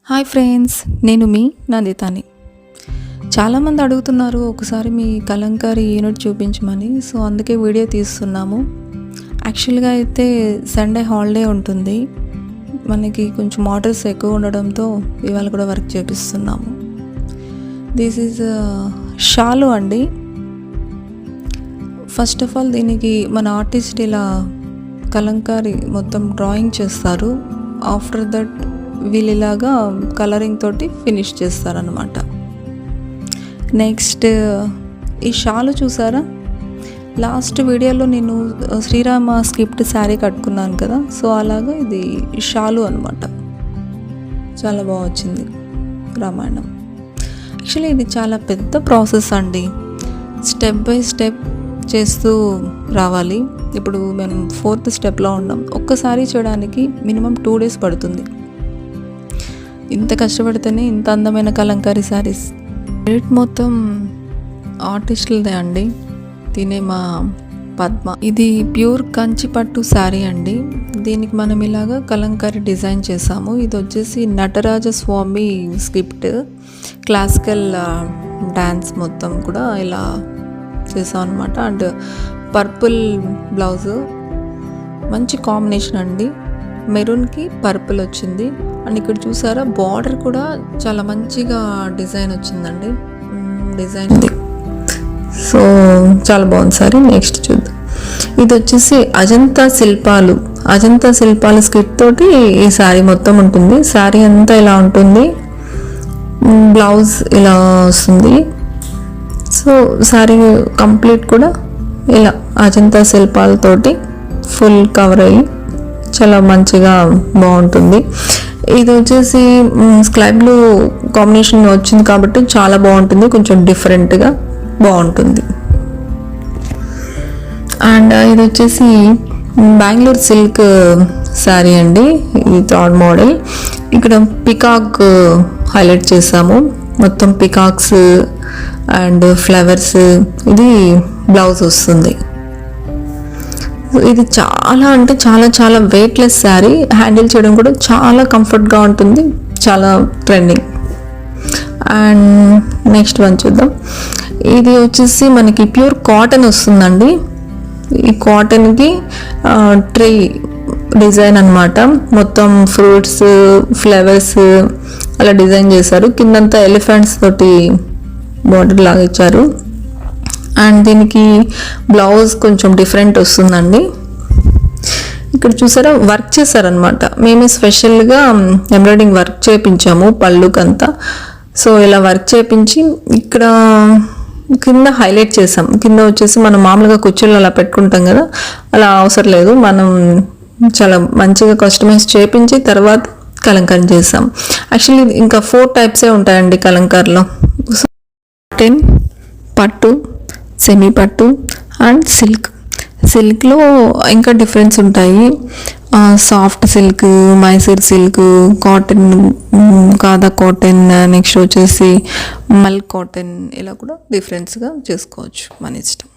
Hi friends, నేను మీ నందితాని. చాలామంది అడుగుతున్నారు ఒకసారి మీ కలంకారీ యూనిట్ చూపించమని. సో అందుకే వీడియో తీస్తున్నాము. యాక్చువల్గా అయితే సండే హాలిడే ఉంటుంది, మనకి కొంచెం ఆర్డర్స్ ఎక్కువ ఉండడంతో ఇవాళ కూడా వర్క్ చేపిస్తున్నాము. దిస్ ఈజ్ షాలు అండి. ఫస్ట్ ఆఫ్ ఆల్ దీనికి మన ఆర్టిస్ట్ ఇలా కలంకారీ మొత్తం డ్రాయింగ్ చేస్తారు. ఆఫ్టర్ దట్ వీళ్ళు ఇలాగా కలరింగ్ తోటి ఫినిష్ చేస్తారనమాట. నెక్స్ట్ ఈ షాలు చూసారా, లాస్ట్ వీడియోలో నేను శ్రీరామ స్క్రిప్ట్ శారీ కట్టుకున్నాను కదా, సో అలాగా ఇది షాలు అనమాట. చాలా బాగా వచ్చింది రామాయణం. యాక్చువల్లీ ఇది చాలా పెద్ద ప్రాసెస్ అండి, స్టెప్ బై స్టెప్ చేస్తూ రావాలి. ఇప్పుడు మనం 4th స్టెప్లో ఉన్నాం. ఒక్కసారి చేయడానికి మినిమం 2 days పడుతుంది. ఇంత కష్టపడితేనే ఇంత అందమైన కలంకారీ శారీస్. రేట్ మొత్తం ఆర్టిస్టులదే అండి. తినే మా పద్మ. ఇది ప్యూర్ కంచి పట్టు శారీ అండి. దీనికి మనం ఇలాగా కలంకారీ డిజైన్ చేసాము. ఇది వచ్చేసి నటరాజ స్వామి స్క్రిప్ట్, క్లాసికల్ డ్యాన్స్ మొత్తం కూడా ఇలా చేసాం అనమాట. అండ్ పర్పుల్ బ్లౌజు, మంచి కాంబినేషన్ అండి. మెరూన్కి పర్పుల్ వచ్చింది. అండ్ ఇక్కడ చూసారా బార్డర్ కూడా చాలా మంచిగా డిజైన్ వచ్చిందండి. డిజైన్ సో చాలా బాగుంది సారీ. నెక్స్ట్ చూద్దాం. ఇది వచ్చేసి అజంతా శిల్పాలు స్క్రిప్ట్ తోటి ఈ శారీ మొత్తం ఉంటుంది. శారీ అంతా ఇలా ఉంటుంది, బ్లౌజ్ ఇలా వస్తుంది. సో శారీ కంప్లీట్ కూడా ఇలా అజంతా శిల్పాలతోటి ఫుల్ కవర్ అయ్యి చాలా మంచిగా బాగుంటుంది. ఇది వచ్చేసి స్కై బ్లూ కాంబినేషన్ వచ్చింది కాబట్టి చాలా బాగుంటుంది, కొంచెం డిఫరెంట్గా బాగుంటుంది. అండ్ ఇది వచ్చేసి బెంగళూరు సిల్క్ శారీ అండి. ఇది 3rd మోడల్. ఇక్కడ పికాక్ హైలైట్ చేసాము, మొత్తం పికాక్స్ అండ్ ఫ్లవర్స్. ఇది బ్లౌజ్ వస్తుంది. ఇది చాలా అంటే చాలా వెయిట్లెస్ శారీ, హ్యాండిల్ చేయడం కూడా చాలా కంఫర్ట్గా ఉంటుంది, చాలా ట్రెండింగ్. అండ్ నెక్స్ట్ వన్ చూద్దాం. ఇది వచ్చేసి మనకి ప్యూర్ కాటన్ వస్తుందండి. ఈ కాటన్కి ట్రీ డిజైన్ అనమాట. మొత్తం ఫ్రూట్స్, ఫ్లవర్స్ అలా డిజైన్ చేశారు. కిందంతా ఎలిఫెంట్స్ తోటి బార్డర్ లాగా ఇచ్చారు. అండ్ దీనికి బ్లౌజ్ కొంచెం డిఫరెంట్ వస్తుందండి. ఇక్కడ చూసారా వర్క్ చేశారనమాట. మేమే స్పెషల్గా ఎంబ్రాయిడింగ్ వర్క్ చేయించాము పళ్ళుకంతా. సో ఇలా వర్క్ చేయించి ఇక్కడ కింద హైలైట్ చేసాం. కింద వచ్చేసి మనం మామూలుగా కుర్చీలు అలా పెట్టుకుంటాం కదా, అలా అవసరం లేదు. మనం చాలా మంచిగా కస్టమైజ్ చేయించి తర్వాత కలంకారీ చేసాం. యాక్చువల్లీ ఇంకా 4 టైప్సే ఉంటాయండి కలంకారీలో. కాటన్, పట్టు, సెమీ పట్టు అండ్ సిల్క్లో ఇంకా డిఫరెన్స్ ఉంటాయి. Soft silk, Mysore silk, cotton, కాదా కాటన్, నెక్స్ట్ వచ్చేసి మల్ కాటన్, ఇలా కూడా డిఫరెన్స్గా చేసుకోవచ్చు మన ఇష్టం.